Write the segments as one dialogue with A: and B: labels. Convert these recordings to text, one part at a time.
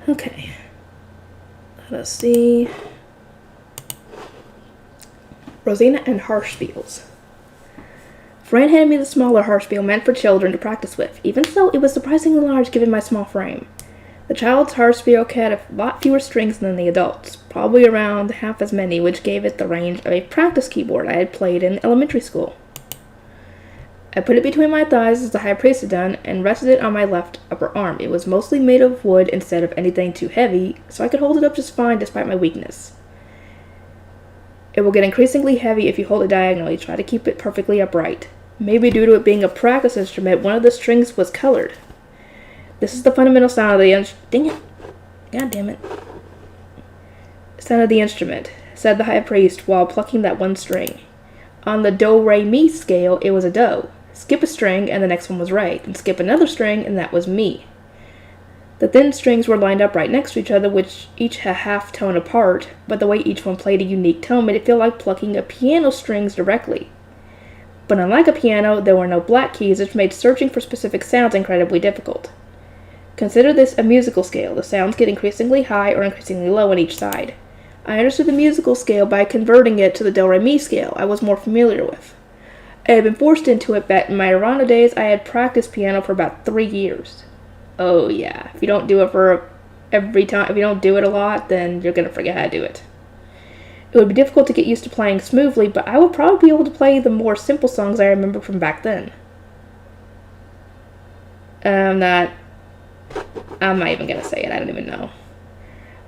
A: Okay. Let us see. Rosina and Harshspiels. Fran handed me the smaller Harshspiel meant for children to practice with. Even so, it was surprisingly large given my small frame. The child's Harshspiel had a lot fewer strings than the adult's, probably around half as many, which gave it the range of a practice keyboard I had played in elementary school. I put it between my thighs as the high priest had done, and rested it on my left upper arm. It was mostly made of wood instead of anything too heavy, so I could hold it up just fine despite my weakness. It will get increasingly heavy if you hold it diagonally. Try to keep it perfectly upright. Maybe due to it being a practice instrument, one of the strings was colored. This is the fundamental sound of the sound of the instrument, said the high priest while plucking that one string. On the do-re-mi scale, it was a do. Skip a string, and the next one was re. Then skip another string, and that was mi. The thin strings were lined up right next to each other, which each a half tone apart, but the way each one played a unique tone made it feel like plucking a piano strings directly. But unlike a piano, there were no black keys, which made searching for specific sounds incredibly difficult. Consider this a musical scale. The sounds get increasingly high or increasingly low on each side. I understood the musical scale by converting it to the do-re-mi scale I was more familiar with. I had been forced into it, but in my Irana days I had practiced piano for about 3 years. Oh yeah, if you don't do it if you don't do it a lot, then you're going to forget how to do it. It would be difficult to get used to playing smoothly, but I would probably be able to play the more simple songs I remember from back then. I'm not even going to say it, I don't even know.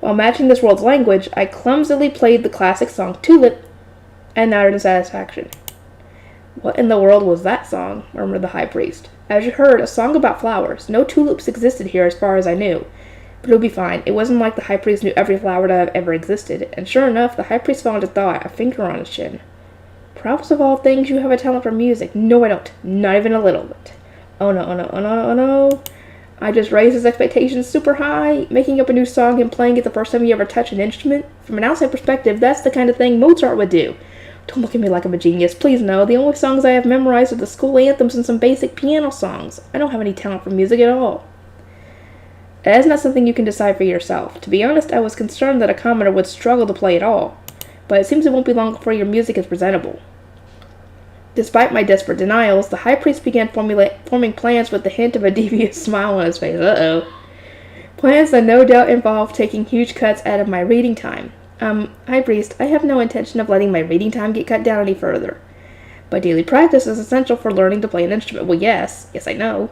A: While matching this world's language, I clumsily played the classic song Tulip and nodded in satisfaction. What in the world was that song? Murmured the high priest. As you heard, a song about flowers. No tulips existed here as far as I knew. But it would be fine. It wasn't like the high priest knew every flower to have ever existed, and sure enough, the high priest fell into thought, a finger on his chin. Perhaps of all things you have a talent for music. No, I don't. Not even a little bit. Oh no, oh no, oh no, oh no. I just raised his expectations super high, making up a new song and playing it the first time you ever touch an instrument. From an outside perspective, that's the kind of thing Mozart would do. Don't look at me like I'm a genius, please no. The only songs I have memorized are the school anthems and some basic piano songs. I don't have any talent for music at all. That is not something you can decide for yourself. To be honest, I was concerned that a commoner would struggle to play at all, but it seems it won't be long before your music is presentable. Despite my desperate denials, the high priest began forming plans with the hint of a devious smile on his face. Uh-oh. Plans that no doubt involved taking huge cuts out of my reading time. High priest, I have no intention of letting my reading time get cut down any further. But daily practice is essential for learning to play an instrument. Well, yes, I know.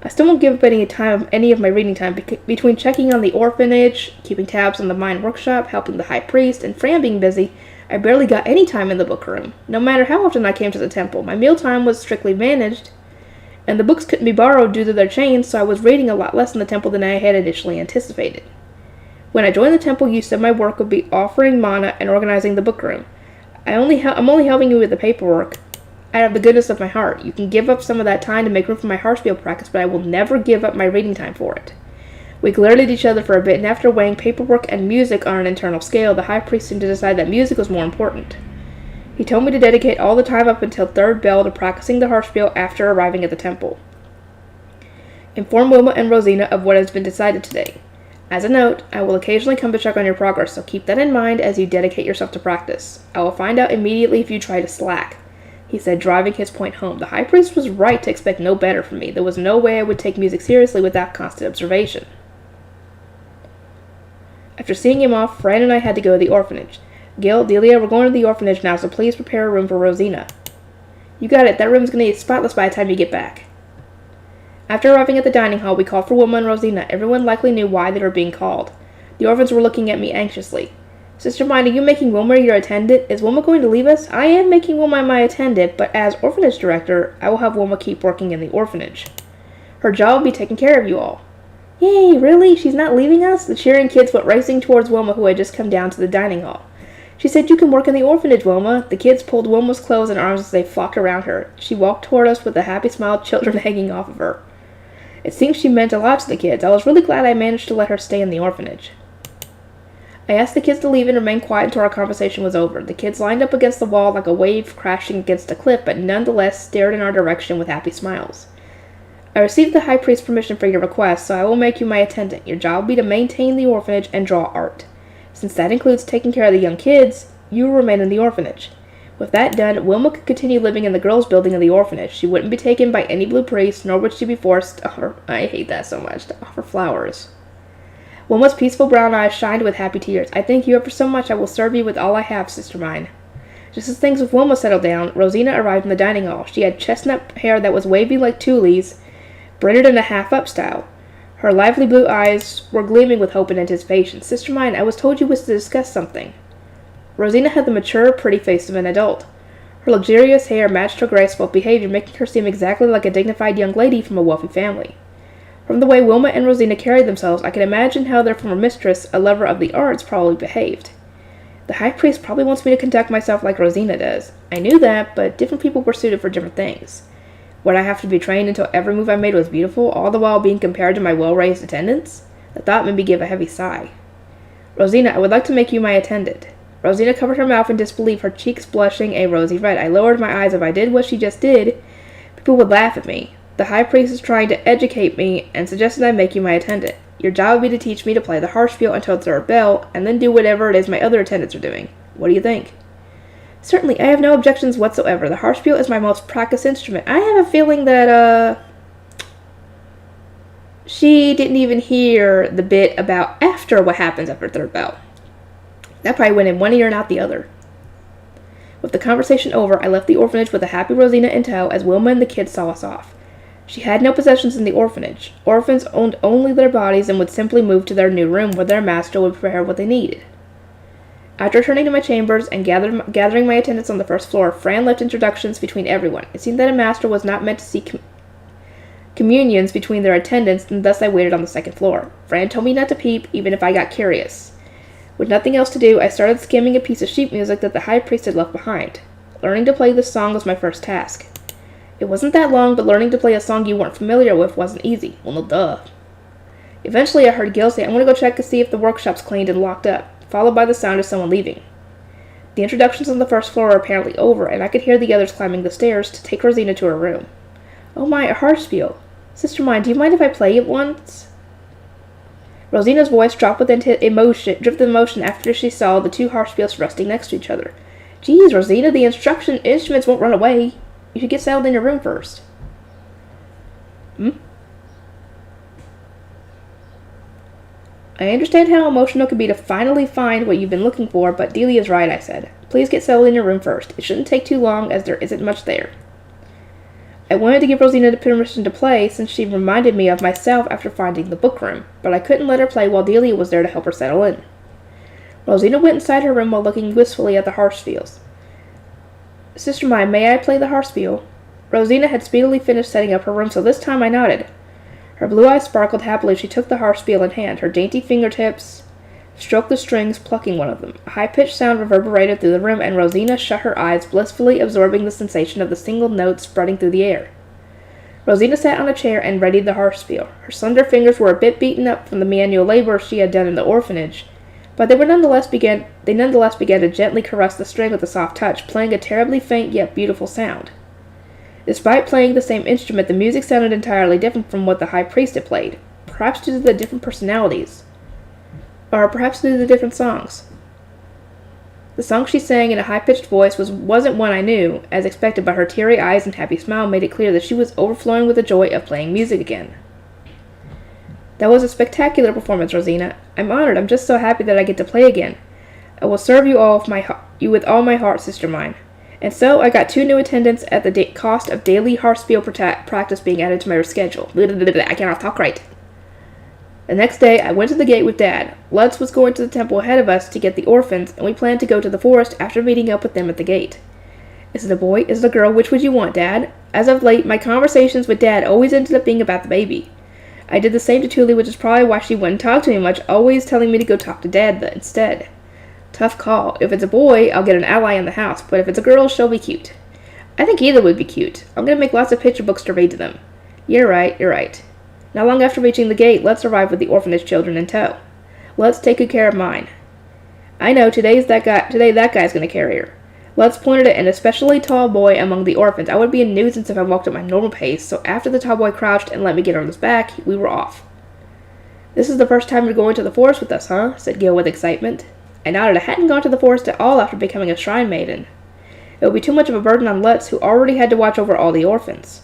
A: I still won't give up any of my reading time between checking on the orphanage, keeping tabs on the mine workshop, helping the high priest, and Fran being busy. I barely got any time in the book room. No matter how often I came to the temple, my mealtime was strictly managed, and the books couldn't be borrowed due to their chains, so I was reading a lot less in the temple than I had initially anticipated. When I joined the temple, you said my work would be offering mana and organizing the book room. I'm only helping you with the paperwork out of the goodness of my heart. You can give up some of that time to make room for my Harshspiel practice, but I will never give up my reading time for it. We glared at each other for a bit, and after weighing paperwork and music on an internal scale, the high priest seemed to decide that music was more important. He told me to dedicate all the time up until third bell to practicing the Harshspiel after arriving at the temple. Inform Wilma and Rosina of what has been decided today. As a note, I will occasionally come to check on your progress, so keep that in mind as you dedicate yourself to practice. I will find out immediately if you try to slack, he said, driving his point home. The high priest was right to expect no better from me. There was no way I would take music seriously without constant observation. After seeing him off, Fran and I had to go to the orphanage. Gil, Delia, we're going to the orphanage now, so please prepare a room for Rosina. You got it. That room's going to be spotless by the time you get back. After arriving at the dining hall, we called for Wilma and Rosina. Everyone likely knew why they were being called. The orphans were looking at me anxiously. Sister Mine, are you making Wilma your attendant? Is Wilma going to leave us? I am making Wilma my attendant, but as orphanage director, I will have Wilma keep working in the orphanage. Her job will be taking care of you all. Yay, really? She's not leaving us? The cheering kids went racing towards Wilma, who had just come down to the dining hall. She said, you can work in the orphanage, Wilma. The kids pulled Wilma's clothes and arms as they flocked around her. She walked toward us with a happy smile of children hanging off of her. It seems she meant a lot to the kids. I was really glad I managed to let her stay in the orphanage. I asked the kids to leave and remain quiet until our conversation was over. The kids lined up against the wall like a wave crashing against a cliff, but nonetheless stared in our direction with happy smiles. I received the High Priest's permission for your request, so I will make you my attendant. Your job will be to maintain the orphanage and draw art. Since that includes taking care of the young kids, you will remain in the orphanage. With that done, Wilma could continue living in the girls' building of the orphanage. She wouldn't be taken by any blue priest, nor would she be forced to offer, I hate that so much, to offer flowers. Wilma's peaceful brown eyes shined with happy tears. I thank you ever so much. I will serve you with all I have, sister mine. Just as things with Wilma settled down, Rosina arrived in the dining hall. She had chestnut hair that was wavy like tules, braided in a half-up style. Her lively blue eyes were gleaming with hope and anticipation. Sister mine, I was told you wished to discuss something. Rosina had the mature, pretty face of an adult. Her luxurious hair matched her graceful behavior, making her seem exactly like a dignified young lady from a wealthy family. From the way Wilma and Rosina carried themselves, I can imagine how their former mistress, a lover of the arts, probably behaved. The High Priest probably wants me to conduct myself like Rosina does. I knew that, but different people were suited for different things. Would I have to be trained until every move I made was beautiful, all the while being compared to my well-raised attendants? The thought made me give a heavy sigh. Rosina, I would like to make you my attendant. Rosina covered her mouth in disbelief, her cheeks blushing a rosy red. I lowered my eyes. If I did what she just did, people would laugh at me. The High Priest is trying to educate me and suggested I make you my attendant. Your job would be to teach me to play the harpsichord until the third bell, and then do whatever it is my other attendants are doing. What do you think? Certainly, I have no objections whatsoever. The harpsichord is my most practiced instrument. I have a feeling that, she didn't even hear the bit about after what happens after third bell. That probably went in one ear and out the other. With the conversation over, I left the orphanage with a happy Rosina in tow as Wilma and the kids saw us off. She had no possessions in the orphanage. Orphans owned only their bodies and would simply move to their new room where their master would prepare what they needed. After returning to my chambers and gathering my attendants on the first floor, Fran left introductions between everyone. It seemed that a master was not meant to see communions between their attendants, and thus I waited on the second floor. Fran told me not to peep, even if I got curious. With nothing else to do, I started skimming a piece of sheet music that the High Priest had left behind. Learning to play this song was my first task. It wasn't that long, but learning to play a song you weren't familiar with wasn't easy. Well, no duh. Eventually, I heard Gil say, I'm going to go check to see if the workshop's cleaned and locked up, followed by the sound of someone leaving. The introductions on the first floor were apparently over, and I could hear the others climbing the stairs to take Rosina to her room. Oh my, a harpsichord. Sister mine, do you mind if I play it once? Rosina's voice dropped with emotion after she saw the two harpsichords resting next to each other. Geez, Rosina, the instruments won't run away. You should get settled in your room first. I understand how emotional it can be to finally find what you've been looking for, but Delia's right, I said. Please get settled in your room first. It shouldn't take too long, as there isn't much there. I wanted to give Rosina the permission to play, since she reminded me of myself after finding the bookworm, but I couldn't let her play while Delia was there to help her settle in. Rosina went inside her room while looking wistfully at the harpsichords. Sister mine, may I play the harpsichord? Rosina had speedily finished setting up her room, so this time I nodded. Her blue eyes sparkled happily as she took the harpsichord in hand. Her dainty fingertips stroked the strings, plucking one of them. A high-pitched sound reverberated through the room, and Rosina shut her eyes, blissfully absorbing the sensation of the single notes spreading through the air. Rosina sat on a chair and readied the harpsichord. Her slender fingers were a bit beaten up from the manual labor she had done in the orphanage, but they nonetheless began to gently caress the string with a soft touch, playing a terribly faint yet beautiful sound. Despite playing the same instrument, the music sounded entirely different from what the High Priest had played, perhaps due to the different personalities, or perhaps due to the different songs. The song she sang in a high-pitched voice wasn't one I knew, as expected, but her teary eyes and happy smile made it clear that she was overflowing with the joy of playing music again. That was a spectacular performance, Rosina. I'm honored. I'm just so happy that I get to play again. I will serve you with all my heart, sister mine. And so I got 2 new attendants at the cost of daily harpsichord practice being added to my schedule. I cannot talk right. The next day, I went to the gate with Dad. Lutz was going to the temple ahead of us to get the orphans, and we planned to go to the forest after meeting up with them at the gate. Is it a boy? Is it a girl? Which would you want, Dad? As of late, my conversations with Dad always ended up being about the baby. I did the same to Tuli, which is probably why she wouldn't talk to me much, always telling me to go talk to Dad instead. Tough call. If it's a boy, I'll get an ally in the house, but if it's a girl, she'll be cute. I think either would be cute. I'm going to make lots of picture books to read to them. You're right. Not long after reaching the gate, Let's arrived with the orphanage children in tow. Let's take good care of mine. I know, today that guy's going to carry her. Lutz pointed at an especially tall boy among the orphans. I would be a nuisance if I walked at my normal pace, so after the tall boy crouched and let me get on his back, we were off. "This is the first time you're going to the forest with us, huh?" said Gil with excitement. I nodded. I hadn't gone to the forest at all after becoming a shrine maiden. It would be too much of a burden on Lutz, who already had to watch over all the orphans.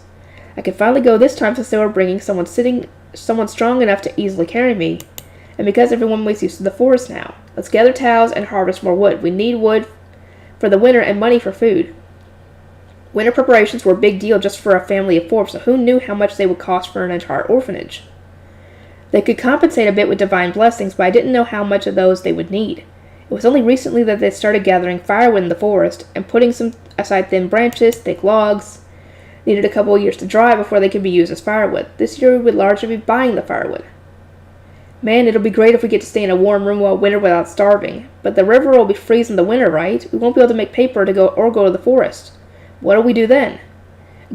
A: I could finally go this time since they were bringing someone strong enough to easily carry me, and because everyone was used to the forest now. Let's gather towels and harvest more wood. We need wood for the winter and money for food. Winter preparations were a big deal just for a family of 4, so who knew how much they would cost for an entire orphanage? They could compensate a bit with divine blessings, but I didn't know how much of those they would need. It was only recently that they started gathering firewood in the forest and putting some aside thin branches, thick logs. Needed a couple of years to dry before they could be used as firewood. This year we would largely be buying the firewood. Man, it'll be great if we get to stay in a warm room all winter without starving. But the river will be freezing in the winter, right? We won't be able to make paper to go to the forest. What do we do then?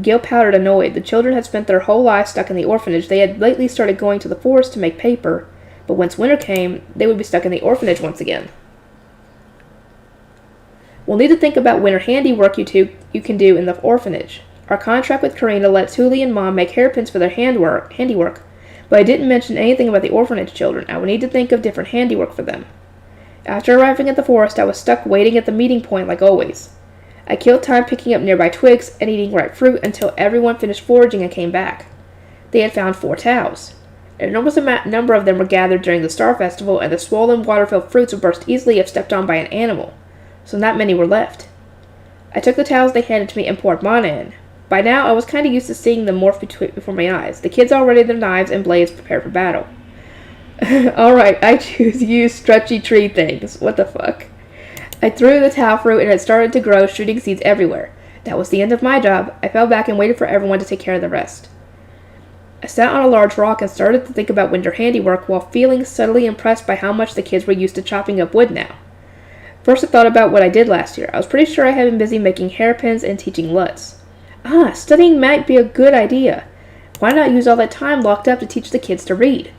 A: Gil pouted, annoyed. The children had spent their whole lives stuck in the orphanage. They had lately started going to the forest to make paper, but once winter came, they would be stuck in the orphanage once again. We'll need to think about winter handiwork you can do in the orphanage. Our contract with Karina lets Huli and Mom make hairpins for their handiwork, but I didn't mention anything about the orphanage children. I would need to think of different handiwork for them. After arriving at the forest, I was stuck waiting at the meeting point like always. I killed time picking up nearby twigs and eating ripe fruit until everyone finished foraging and came back. They had found 4 towels. An enormous number of them were gathered during the Star Festival, and the swollen, water-filled fruits would burst easily if stepped on by an animal, so not many were left. I took the towels they handed to me and poured mana in. By now, I was kind of used to seeing them morph before my eyes. The kids all ready their knives and blades prepared for battle. Alright, I choose you stretchy tree things. What the fuck? I threw the towel fruit and it started to grow, shooting seeds everywhere. That was the end of my job. I fell back and waited for everyone to take care of the rest. I sat on a large rock and started to think about winter handiwork while feeling subtly impressed by how much the kids were used to chopping up wood now. First I thought about what I did last year. I was pretty sure I had been busy making hairpins and teaching Lutz. Studying might be a good idea. Why not use all that time locked up to teach the kids to read?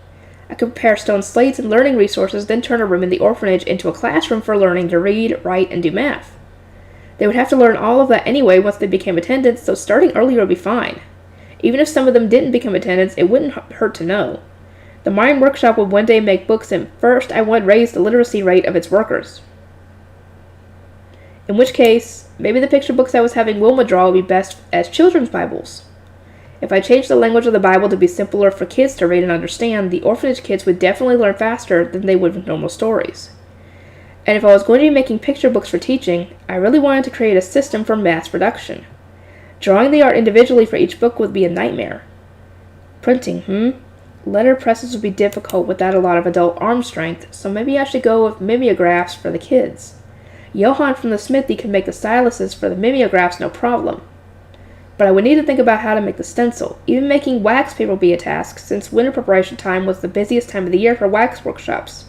A: I could prepare stone slates and learning resources, then turn a room in the orphanage into a classroom for learning to read, write, and do math. They would have to learn all of that anyway once they became attendants, so starting earlier would be fine. Even if some of them didn't become attendants, it wouldn't hurt to know. The mine workshop would one day make books, and first I would raise the literacy rate of its workers. In which case, maybe the picture books I was having Wilma draw would be best as children's Bibles. If I changed the language of the Bible to be simpler for kids to read and understand, the orphanage kids would definitely learn faster than they would with normal stories. And if I was going to be making picture books for teaching, I really wanted to create a system for mass production. Drawing the art individually for each book would be a nightmare. Printing, Letter presses would be difficult without a lot of adult arm strength, so maybe I should go with mimeographs for the kids. Johann from the smithy could make the styluses for the mimeographs no problem. But I would need to think about how to make the stencil. Even making wax paper would be a task, since winter preparation time was the busiest time of the year for wax workshops.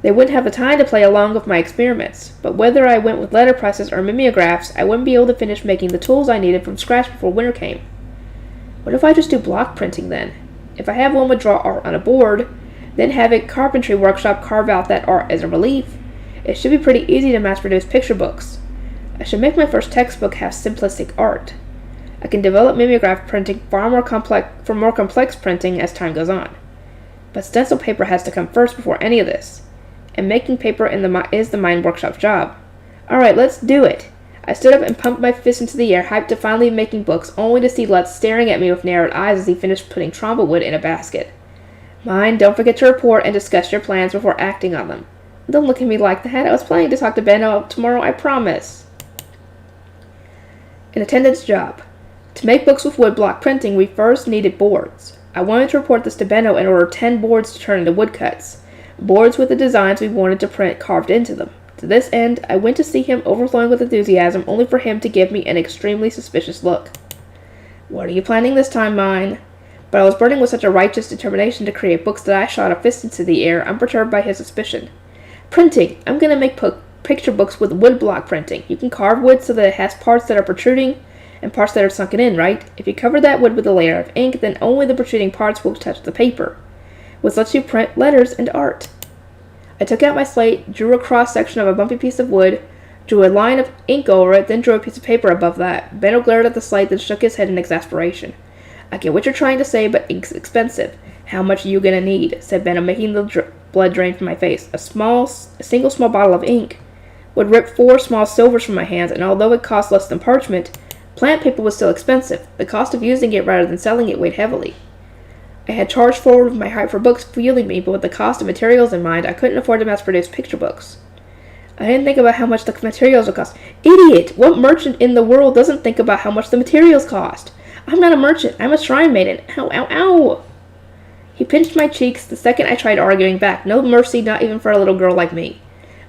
A: They wouldn't have the time to play along with my experiments, but whether I went with letterpresses or mimeographs, I wouldn't be able to finish making the tools I needed from scratch before winter came. What if I just do block printing then? If I have Wilma draw art on a board, then have a carpentry workshop carve out that art as a relief, it should be pretty easy to mass-produce picture books. I should make my first textbook have simplistic art. I can develop mimeograph printing for more complex printing as time goes on. But stencil paper has to come first before any of this. And making paper is the mine workshop's job. Alright, let's do it. I stood up and pumped my fist into the air, hyped to finally making books, only to see Lutz staring at me with narrowed eyes as he finished putting tromba wood in a basket. Mine, don't forget to report and discuss your plans before acting on them. Don't look at me like that. I was planning to talk to Benno tomorrow, I promise. An attendant's job. To make books with wood block printing, we first needed boards. I wanted to report this to Benno and order 10 boards to turn into woodcuts. Boards with the designs we wanted to print carved into them. To this end, I went to see him overflowing with enthusiasm, only for him to give me an extremely suspicious look. What are you planning this time, Mine? But I was burning with such a righteous determination to create books that I shot a fist into the air, unperturbed by his suspicion. Printing! I'm going to make picture books with wood block printing. You can carve wood so that it has parts that are protruding and parts that are sunken in, right? If you cover that wood with a layer of ink, then only the protruding parts will touch the paper, which lets you print letters and art. I took out my slate, drew a cross-section of a bumpy piece of wood, drew a line of ink over it, then drew a piece of paper above that. Benno glared at the slate, then shook his head in exasperation. I get what you're trying to say, but ink's expensive. How much are you gonna need? Said Benno, making the blood drain from my face. A single small bottle of ink would rip 4 small silvers from my hands, and although it cost less than parchment, plant paper was still expensive. The cost of using it rather than selling it weighed heavily. I had charged forward with my hype for books fueling me, but with the cost of materials in mind, I couldn't afford to mass-produce picture books. I didn't think about how much the materials would cost. Idiot! What merchant in the world doesn't think about how much the materials cost? I'm not a merchant. I'm a shrine maiden. Ow, ow, ow! He pinched my cheeks the second I tried arguing back. No mercy, not even for a little girl like me.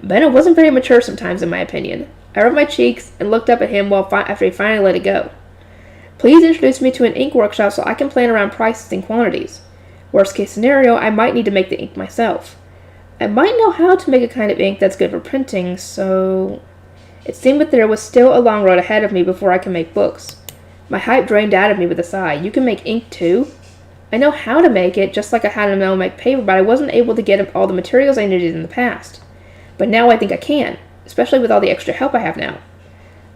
A: Benno wasn't very mature sometimes, in my opinion. I rubbed my cheeks and looked up at him after he finally let it go. Please introduce me to an ink workshop so I can plan around prices and quantities. Worst case scenario, I might need to make the ink myself. I might know how to make a kind of ink that's good for printing, so... It seemed that there was still a long road ahead of me before I could make books. My hype drained out of me with a sigh. You can make ink too? I know how to make it, just like I had to know how to make paper, but I wasn't able to get all the materials I needed in the past. But now I think I can, especially with all the extra help I have now.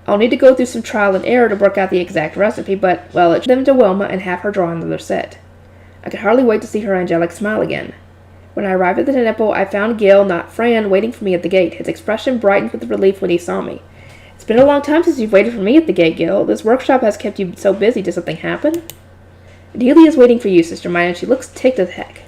A: I'll need to go through some trial and error to work out the exact recipe, but, well, it's them to Wilma and have her draw another set. I could hardly wait to see her angelic smile again. When I arrived at the temple, I found Gil, not Fran, waiting for me at the gate. His expression brightened with relief when he saw me. It's been a long time since you've waited for me at the gate, Gil. This workshop has kept you so busy. Did something happen? Delia is waiting for you, Sister Mine, and she looks ticked as heck.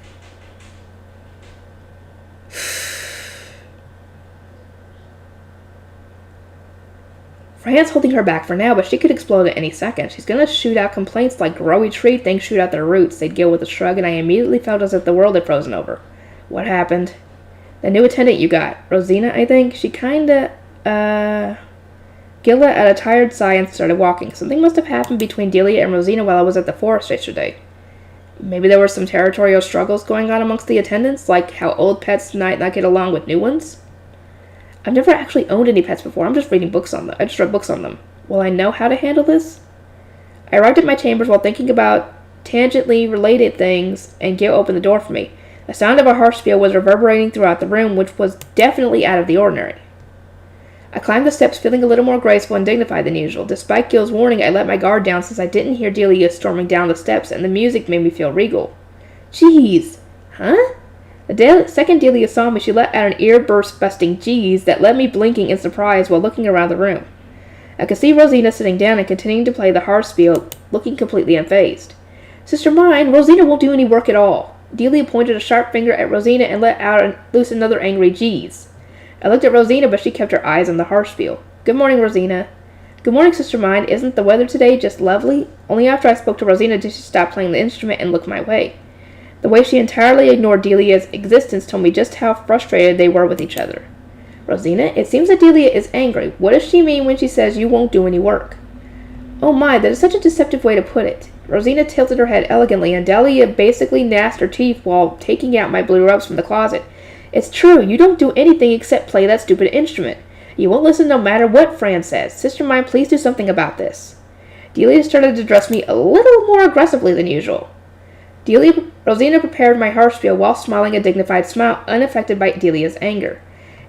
A: Fran's holding her back for now, but she could explode at any second. She's gonna shoot out complaints like growy tree things shoot out their roots, said Gil with a shrug, and I immediately felt as if the world had frozen over. What happened? The new attendant you got. Rosina, I think? She kinda, Gil let out a tired sigh and started walking. Something must have happened between Delia and Rosina while I was at the forest yesterday. Maybe there were some territorial struggles going on amongst the attendants, like how old pets might not get along with new ones? I've never actually owned any pets before. I'm just reading books on them. I just read books on them. Will I know how to handle this? I arrived at my chambers while thinking about tangentially related things, and Gil opened the door for me. The sound of a harpspiel was reverberating throughout the room, which was definitely out of the ordinary. I climbed the steps feeling a little more graceful and dignified than usual. Despite Gil's warning, I let my guard down since I didn't hear Delia storming down the steps, and the music made me feel regal. Jeez. Huh? The second Delia saw me, she let out an ear-burst-busting jeez that left me blinking in surprise while looking around the room. I could see Rosina sitting down and continuing to play the harpspiel, looking completely unfazed. Sister mine, Rosina won't do any work at all. Delia pointed a sharp finger at Rosina and let out loose another angry jeez. I looked at Rosina, but she kept her eyes on the harpspiel. Good morning, Rosina. Good morning, Sister mine. Isn't the weather today just lovely? Only after I spoke to Rosina did she stop playing the instrument and look my way. The way she entirely ignored Delia's existence told me just how frustrated they were with each other. Rosina, it seems that Delia is angry. What does she mean when she says you won't do any work? Oh my, that is such a deceptive way to put it. Rosina tilted her head elegantly, and Delia basically gnashed her teeth while taking out my blue robes from the closet. It's true, you don't do anything except play that stupid instrument. You won't listen no matter what Fran says. Sister mine, please do something about this. Delia started to address me a little more aggressively than usual. Rosina prepared my harpspiel while smiling a dignified smile, unaffected by Delia's anger.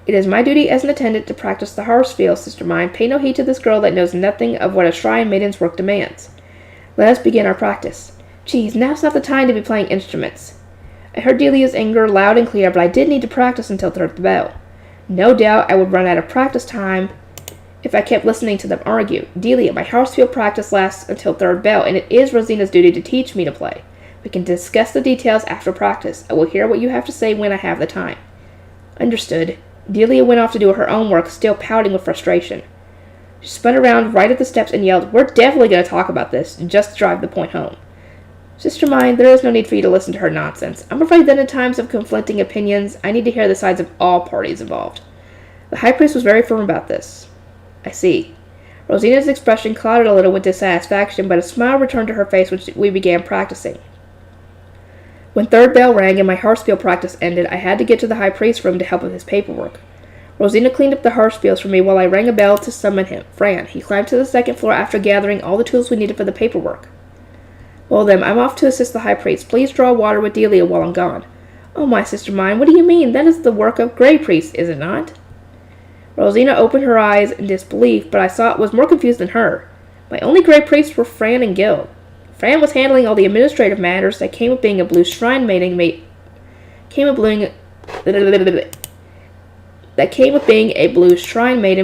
A: It is my duty as an attendant to practice the harpspiel, Sister mine. Pay no heed to this girl that knows nothing of what a shrine maiden's work demands. Let us begin our practice. Geez, now's not the time to be playing instruments. I heard Delia's anger loud and clear, but I did need to practice until third bell. No doubt I would run out of practice time if I kept listening to them argue. Delia, my harpspiel practice lasts until third bell, and it is Rosina's duty to teach me to play. We can discuss the details after practice. I will hear what you have to say when I have the time. Understood. Delia went off to do her own work, still pouting with frustration. She spun around right at the steps and yelled, We're definitely going to talk about this, just to drive the point home. Sister mine, there is no need for you to listen to her nonsense. I'm afraid that in times of conflicting opinions, I need to hear the sides of all parties involved. The high priest was very firm about this. I see. Rosina's expression clouded a little with dissatisfaction, but a smile returned to her face when we began practicing. When third bell rang and my harpspiel practice ended, I had to get to the high priest's room to help with his paperwork. Rosina cleaned up the harpspiels for me while I rang a bell to summon him. Fran. He climbed to the second floor after gathering all the tools we needed for the paperwork. Well then, I'm off to assist the high priest. Please draw water with Delia while I'm gone. Oh my, Sister mine, what do you mean? That is the work of Grey Priest, is it not? Rosina opened her eyes in disbelief, but I saw it was more confused than her. My only gray priests were Fran and Gil. Fran was handling all the administrative matters that came with being a blue shrine maiden,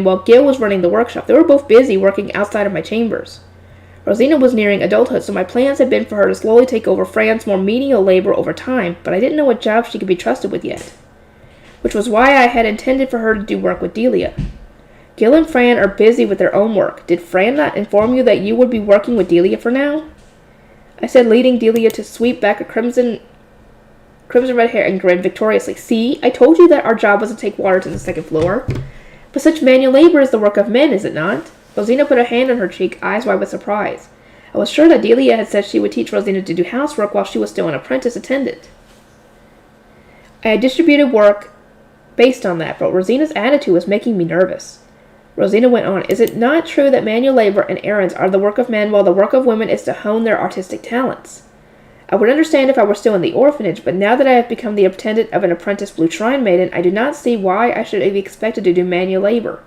A: while Gil was running the workshop. They were both busy working outside of my chambers. Rosina was nearing adulthood, so my plans had been for her to slowly take over Fran's more menial labor over time, but I didn't know what job she could be trusted with yet. Which was why I had intended for her to do work with Delia. Gil and Fran are busy with their own work. Did Fran not inform you that you would be working with Delia for now? I said, leading Delia to sweep back her crimson red hair and grin victoriously. See, I told you that our job was to take water to the second floor. But such manual labor is the work of men, is it not? Rosina put a hand on her cheek, eyes wide with surprise. I was sure that Delia had said she would teach Rosina to do housework while she was still an apprentice attendant. I had distributed work based on that, but Rosina's attitude was making me nervous. Rosina went on, is it not true that manual labor and errands are the work of men while the work of women is to hone their artistic talents? I would understand if I were still in the orphanage, but now that I have become the attendant of an apprentice blue shrine maiden, I do not see why I should be expected to do manual labor.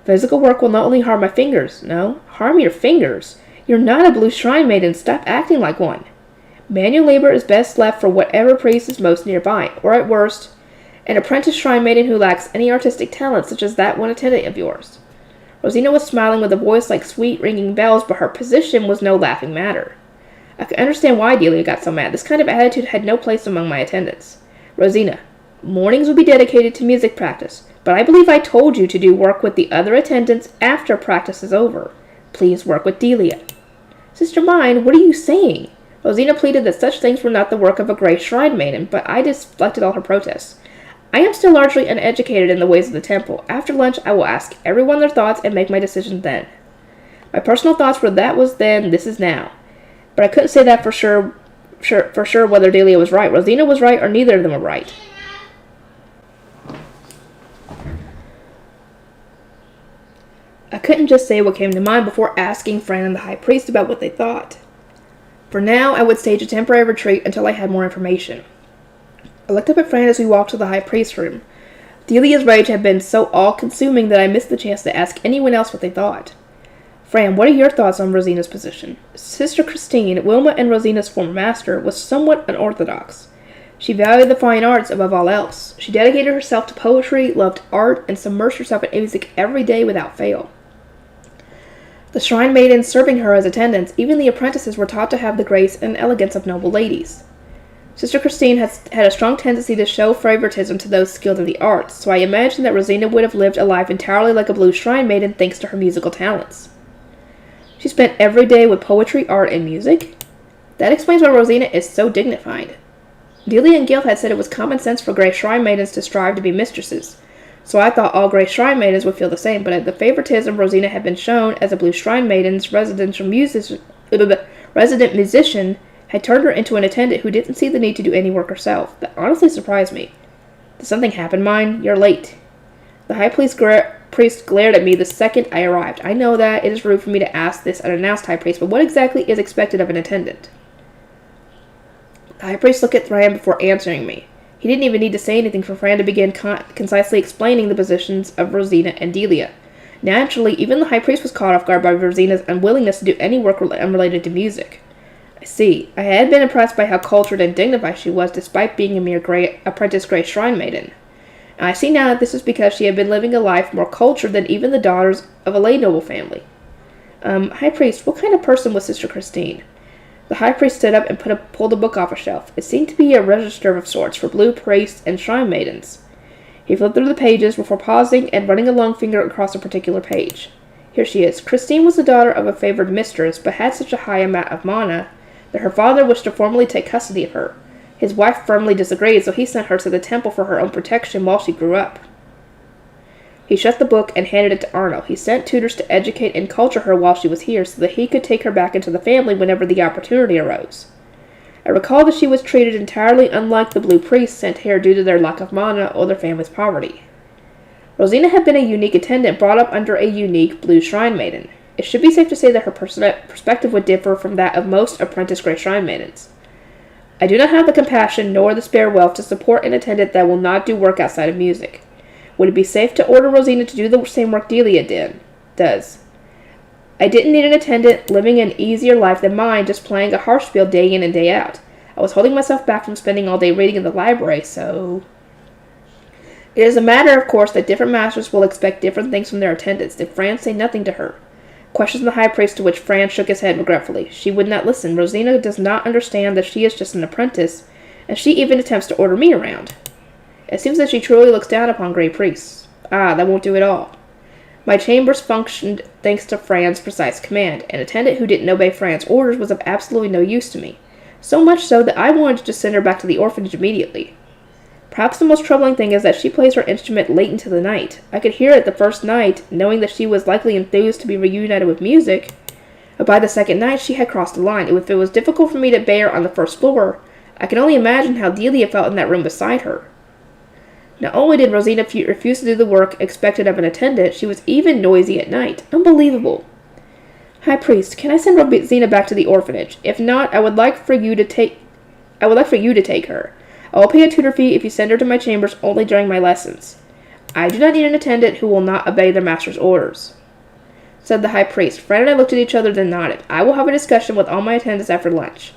A: Physical work will not only harm my fingers, no, harm your fingers. You're not a blue shrine maiden, stop acting like one. Manual labor is best left for whatever priest is most nearby, or at worst, an apprentice shrine maiden who lacks any artistic talent, such as that one attendant of yours. Rosina was smiling with a voice like sweet ringing bells, but her position was no laughing matter. I could understand why Delia got so mad. This kind of attitude had no place among my attendants. Rosina, mornings will be dedicated to music practice, but I believe I told you to do work with the other attendants after practice is over. Please work with Delia. Sister mine, what are you saying? Rosina pleaded that such things were not the work of a gray shrine maiden, but I deflected all her protests. I am still largely uneducated in the ways of the temple. After lunch, I will ask everyone their thoughts and make my decision then. My personal thoughts were that was then, this is now. But I couldn't say that for sure whether Delia was right. Rosina was right, or neither of them were right. I couldn't just say what came to mind before asking Fran and the high priest about what they thought. For now, I would stage a temporary retreat until I had more information. I looked up at Fran as we walked to the high priest's room. Delia's rage had been so all-consuming that I missed the chance to ask anyone else what they thought. Fran, what are your thoughts on Rosina's position? Sister Christine, Wilma and Rosina's former master, was somewhat unorthodox. She valued the fine arts above all else. She dedicated herself to poetry, loved art, and submerged herself in music every day without fail. The shrine maidens serving her as attendants, even the apprentices, were taught to have the grace and elegance of noble ladies. Sister Christine had a strong tendency to show favoritism to those skilled in the arts, so I imagined that Rosina would have lived a life entirely like a blue shrine maiden thanks to her musical talents. She spent every day with poetry, art, and music? That explains why Rosina is so dignified. Delia and Gil had said it was common sense for gray shrine maidens to strive to be mistresses, so I thought all gray shrine maidens would feel the same, but the favoritism Rosina had been shown as a blue shrine maiden's resident musician had turned her into an attendant who didn't see the need to do any work herself. That honestly surprised me. Did something happen, mine? You're late. The high priest glared at me the second I arrived. I know that it is rude for me to ask this unannounced high priest, but what exactly is expected of an attendant? The high priest looked at Fran before answering me. He didn't even need to say anything for Fran to begin concisely explaining the positions of Rosina and Delia. Naturally, even the high priest was caught off guard by Rosina's unwillingness to do any work unrelated to music. I see. I had been impressed by how cultured and dignified she was, despite being a mere apprentice gray shrine maiden. And I see now that this was because she had been living a life more cultured than even the daughters of a lay noble family. High priest, what kind of person was Sister Christine? The high priest stood up and pulled a book off a shelf. It seemed to be a register of sorts for blue priests and shrine maidens. He flipped through the pages before pausing and running a long finger across a particular page. Here she is. Christine was the daughter of a favored mistress, but had such a high amount of mana that her father wished to formally take custody of her. His wife firmly disagreed, so he sent her to the temple for her own protection while she grew up. He shut the book and handed it to Arno. He sent tutors to educate and culture her while she was here so that he could take her back into the family whenever the opportunity arose. I recall that she was treated entirely unlike the blue priests sent here due to their lack of mana or their family's poverty. Rosina had been a unique attendant brought up under a unique blue shrine maiden. It should be safe to say that her perspective would differ from that of most apprentice gray shrine maidens. I do not have the compassion nor the spare wealth to support an attendant that will not do work outside of music. Would it be safe to order Rosina to do the same work Delia does? I didn't need an attendant living an easier life than mine, just playing a harpspiel day in and day out. I was holding myself back from spending all day reading in the library, so... It is a matter, of course, that different masters will expect different things from their attendants. Did Fran say nothing to her? Questioned the high priest, to which Fran shook his head regretfully. She would not listen. Rosina does not understand that she is just an apprentice, and she even attempts to order me around. It seems that she truly looks down upon Grey Priests. Ah, that won't do at all. My chambers functioned thanks to Fran's precise command. An attendant who didn't obey Fran's orders was of absolutely no use to me. So much so that I wanted to send her back to the orphanage immediately. Perhaps the most troubling thing is that she plays her instrument late into the night. I could hear it the first night, knowing that she was likely enthused to be reunited with music. But by the second night, she had crossed the line. If it was difficult for me to bear on the first floor, I can only imagine how Delia felt in that room beside her. Not only did Rosina refuse to do the work expected of an attendant, she was even noisy at night. Unbelievable. High Priest, can I send Rosina back to the orphanage? If not, I would like for you to take her. I will pay a tutor fee if you send her to my chambers only during my lessons. I do not need an attendant who will not obey their master's orders, said the high priest. Fran and I looked at each other, then nodded. I will have a discussion with all my attendants after lunch.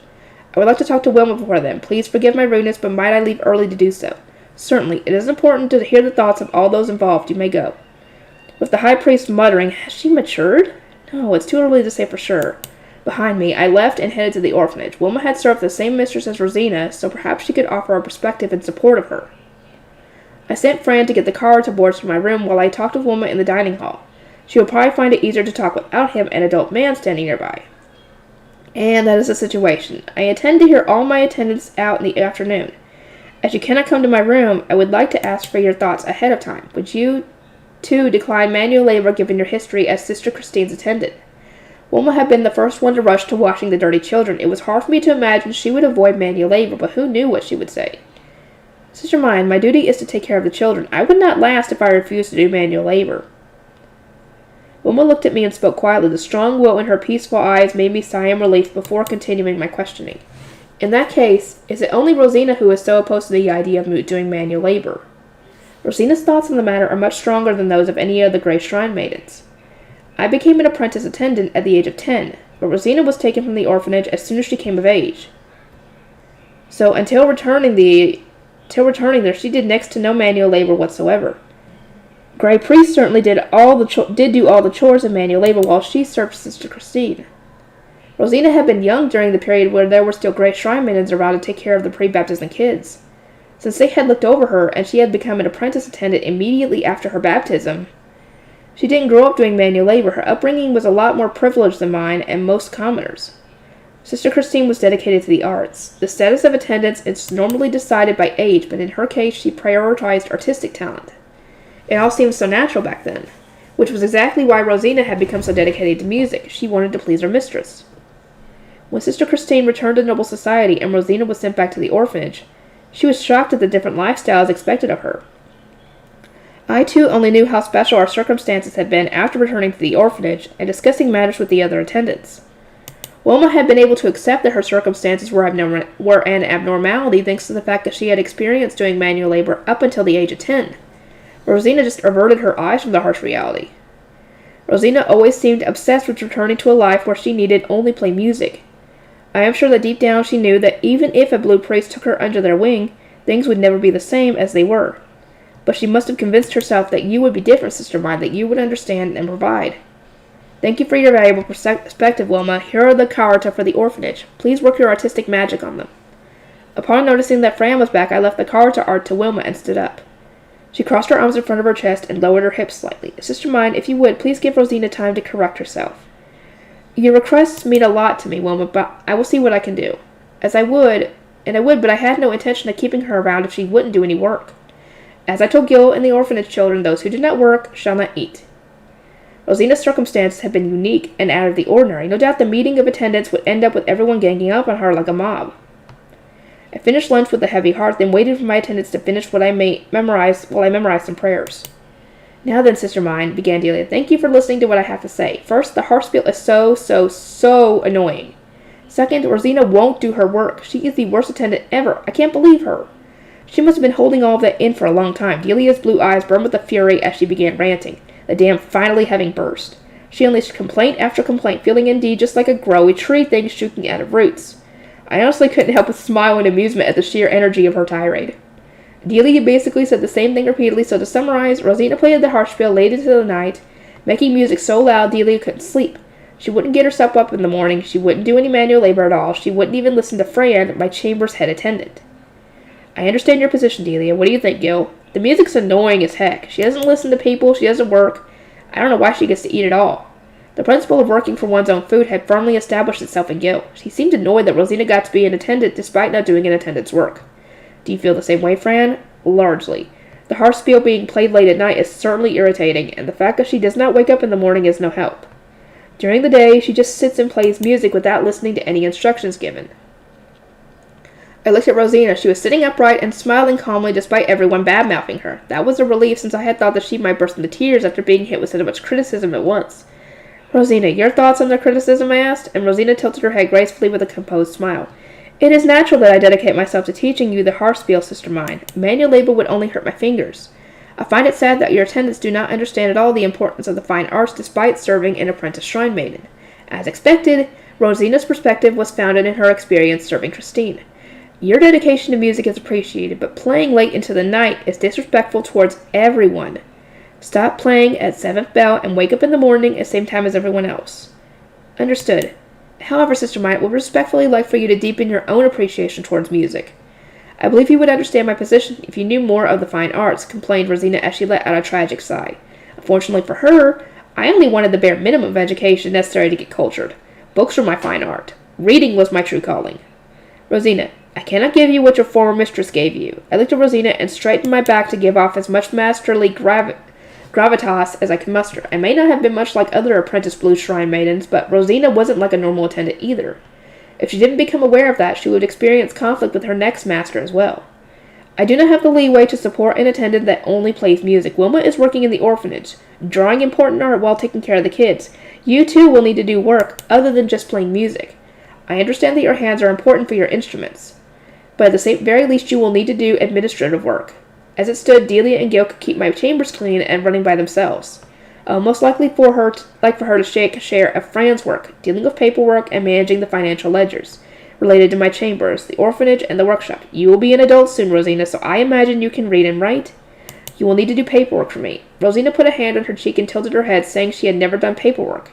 A: I would like to talk to Wilma before then. Please forgive my rudeness, but might I leave early to do so? Certainly. It is important to hear the thoughts of all those involved. You may go. With the high priest muttering, has she matured? No, it's too early to say for sure. Behind me, I left and headed to the orphanage. Wilma had served the same mistress as Rosina, so perhaps she could offer a perspective in support of her. I sent Fran to get the car to board to my room while I talked with Wilma in the dining hall. She would probably find it easier to talk without him, an adult man standing nearby. And that is the situation. I intend to hear all my attendants out in the afternoon. As you cannot come to my room, I would like to ask for your thoughts ahead of time. Would you, too, decline manual labor given your history as Sister Christine's attendant? Wilma had been the first one to rush to washing the dirty children. It was hard for me to imagine she would avoid manual labor, but who knew what she would say? Sister mine, my duty is to take care of the children. I would not last if I refused to do manual labor. Wilma looked at me and spoke quietly. The strong will in her peaceful eyes made me sigh in relief before continuing my questioning. In that case, is it only Rosina who is so opposed to the idea of doing manual labor? Rosina's thoughts on the matter are much stronger than those of any of the Grey Shrine maidens. I became an apprentice attendant at the age of 10, but Rosina was taken from the orphanage as soon as she came of age. So until returning there, she did next to no manual labor whatsoever. Grey Priest certainly did do all the chores of manual labor while she served Sister Christine. Rosina had been young during the period where there were still Grey Shrine maidens around to take care of the pre-baptism kids. Since they had looked over her, and she had become an apprentice attendant immediately after her baptism, she didn't grow up doing manual labor. Her upbringing was a lot more privileged than mine and most commoners. Sister Christine was dedicated to the arts. The status of attendance is normally decided by age, but in her case she prioritized artistic talent. It all seemed so natural back then, which was exactly why Rosina had become so dedicated to music. She wanted to please her mistress. When Sister Christine returned to noble society and Rosina was sent back to the orphanage, she was shocked at the different lifestyles expected of her. I, too, only knew how special our circumstances had been after returning to the orphanage and discussing matters with the other attendants. Wilma had been able to accept that her circumstances were an abnormality thanks to the fact that she had experienced doing manual labor up until the age of 10. Rosina just averted her eyes from the harsh reality. Rosina always seemed obsessed with returning to a life where she needed only play music. I am sure that deep down she knew that even if a blue priest took her under their wing, things would never be the same as they were. But she must have convinced herself that you would be different, Sister mine, that you would understand and provide. Thank you for your valuable perspective, Wilma. Here are the carta for the orphanage. Please work your artistic magic on them. Upon noticing that Fran was back, I left the carta art to Wilma and stood up. She crossed her arms in front of her chest and lowered her hips slightly. Sister mine, if you would, please give Rosina time to correct herself. Your requests mean a lot to me, Wilma, but I will see what I can do. I would, but I had no intention of keeping her around if she wouldn't do any work. As I told Gil and the orphanage children, those who do not work shall not eat. Rosina's circumstances had been unique and out of the ordinary. No doubt the meeting of attendants would end up with everyone ganging up on her like a mob. I finished lunch with a heavy heart, then waited for my attendants to finish what I memorized while I memorized some prayers. Now then, Sister mine, began Delia, thank you for listening to what I have to say. First, the harpspiel is so annoying. Second, Rosina won't do her work. She is the worst attendant ever. I can't believe her. She must have been holding all of that in for a long time. Delia's blue eyes burned with a fury as she began ranting, the dam finally having burst. She unleashed complaint after complaint, feeling indeed just like a growy tree thing shooting out of roots. I honestly couldn't help but smile in amusement at the sheer energy of her tirade. Delia basically said the same thing repeatedly, so to summarize, Rosina played the harpsichord late into the night, making music so loud Delia couldn't sleep. She wouldn't get herself up in the morning, she wouldn't do any manual labor at all, she wouldn't even listen to Fran, my chamber's head attendant. I understand your position, Delia. What do you think, Gil? The music's annoying as heck. She doesn't listen to people, she doesn't work. I don't know why she gets to eat at all. The principle of working for one's own food had firmly established itself in Gil. He seemed annoyed that Rosina got to be an attendant despite not doing an attendant's work. Do you feel the same way, Fran? Largely. The harpsichord being played late at night is certainly irritating, and the fact that she does not wake up in the morning is no help. During the day, she just sits and plays music without listening to any instructions given. I looked at Rosina. She was sitting upright and smiling calmly despite everyone bad-mouthing her. That was a relief since I had thought that she might burst into tears after being hit with so much criticism at once. Rosina, your thoughts on the criticism? I asked, and Rosina tilted her head gracefully with a composed smile. It is natural that I dedicate myself to teaching you the harpsichord, sister mine. Manual labor would only hurt my fingers. I find it sad that your attendants do not understand at all the importance of the fine arts despite serving an apprentice shrine maiden. As expected, Rosina's perspective was founded in her experience serving Christine. Your dedication to music is appreciated, but playing late into the night is disrespectful towards everyone. Stop playing at 7th bell and wake up in the morning at the same time as everyone else. Understood. However, Sister Mine, I would respectfully like for you to deepen your own appreciation towards music. I believe you would understand my position if you knew more of the fine arts, complained Rosina as she let out a tragic sigh. Unfortunately for her, I only wanted the bare minimum of education necessary to get cultured. Books were my fine art. Reading was my true calling. Rosina, I cannot give you what your former mistress gave you. I looked at Rosina and straightened my back to give off as much masterly gravitas as I could muster. I may not have been much like other apprentice blue shrine maidens, but Rosina wasn't like a normal attendant either. If she didn't become aware of that, she would experience conflict with her next master as well. I do not have the leeway to support an attendant that only plays music. Wilma is working in the orphanage, drawing important art while taking care of the kids. You too will need to do work other than just playing music. I understand that your hands are important for your instruments, but at the very least you will need to do administrative work. As it stood, Delia and Gil could keep my chambers clean and running by themselves. Most likely for her to shake a share of Fran's work, dealing with paperwork and managing the financial ledgers, related to my chambers, the orphanage, and the workshop. You will be an adult soon, Rosina, so I imagine you can read and write. You will need to do paperwork for me. Rosina put a hand on her cheek and tilted her head, saying she had never done paperwork.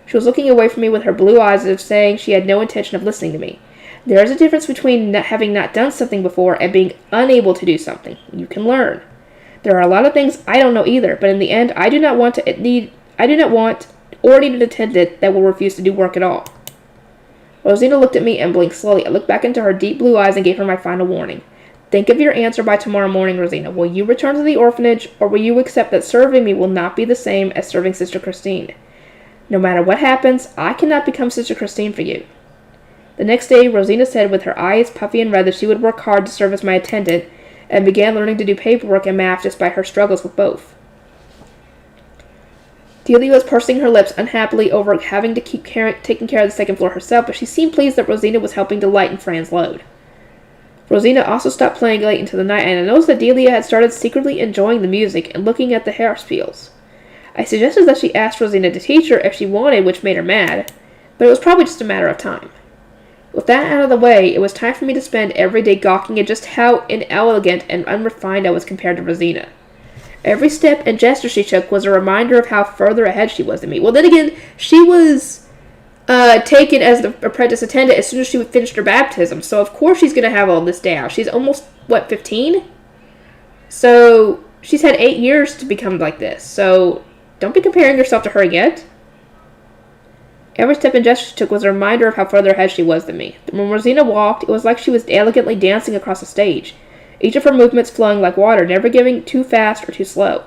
A: She was looking away from me with her blue eyes as if saying she had no intention of listening to me. There is a difference between having not done something before and being unable to do something. You can learn. There are a lot of things I don't know either, but in the end, I do not want or need an attendant that will refuse to do work at all. Rosina looked at me and blinked slowly. I looked back into her deep blue eyes and gave her my final warning. Think of your answer by tomorrow morning, Rosina. Will you return to the orphanage, or will you accept that serving me will not be the same as serving Sister Christine? No matter what happens, I cannot become Sister Christine for you. The next day, Rosina said with her eyes puffy and red that she would work hard to serve as my attendant, and began learning to do paperwork and math despite her struggles with both. Delia was pursing her lips unhappily over having to keep taking care of the second floor herself, but she seemed pleased that Rosina was helping to lighten Fran's load. Rosina also stopped playing late into the night, and I noticed that Delia had started secretly enjoying the music and looking at the hairspiels. I suggested that she ask Rosina to teach her if she wanted, which made her mad, but it was probably just a matter of time. With that out of the way, it was time for me to spend every day gawking at just how inelegant and unrefined I was compared to Rosina. Every step and gesture she took was a reminder of how further ahead she was than me. Well, then again, she was taken as the apprentice attendant as soon as she finished her baptism, so of course she's going to have all this down. She's almost, 15? So, she's had 8 years to become like this, so don't be comparing yourself to her yet. Every step and gesture she took was a reminder of how further ahead she was than me. When Rosina walked, it was like she was elegantly dancing across a stage, each of her movements flowing like water, never giving too fast or too slow.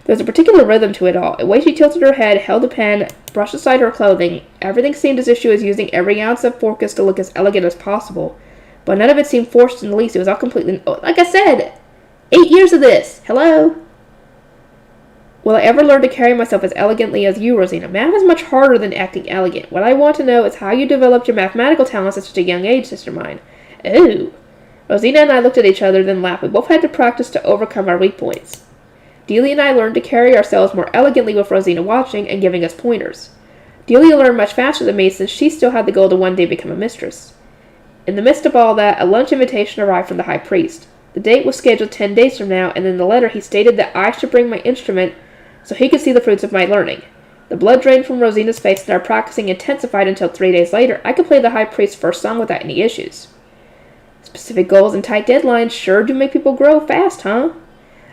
A: There was a particular rhythm to it all. The way she tilted her head, held a pen, brushed aside her clothing, everything seemed as if she was using every ounce of focus to look as elegant as possible, but none of it seemed forced in the least. It was all completely, like I said, 8 years of this. Hello? Will I ever learn to carry myself as elegantly as you, Rosina? Math is much harder than acting elegant. What I want to know is how you developed your mathematical talents at such a young age, sister mine. Oh. Rosina and I looked at each other, then laughed. We both had to practice to overcome our weak points. Delia and I learned to carry ourselves more elegantly with Rosina watching and giving us pointers. Delia learned much faster than me since she still had the goal to one day become a mistress. In the midst of all that, a lunch invitation arrived from the High Priest. The date was scheduled 10 days from now, and in the letter he stated that I should bring my instrument so he could see the fruits of my learning. The blood drained from Rosina's face and our practicing intensified until 3 days later I could play the High Priest's first song without any issues. Specific goals and tight deadlines sure do make people grow fast, huh?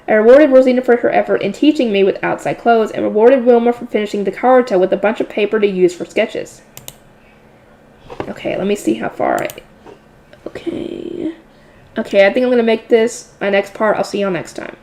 A: I rewarded Rosina for her effort in teaching me with outside clothes, and rewarded Wilma for finishing the Karuta with a bunch of paper to use for sketches. Okay, let me see how far Okay, I think I'm going to make this my next part. I'll see y'all next time.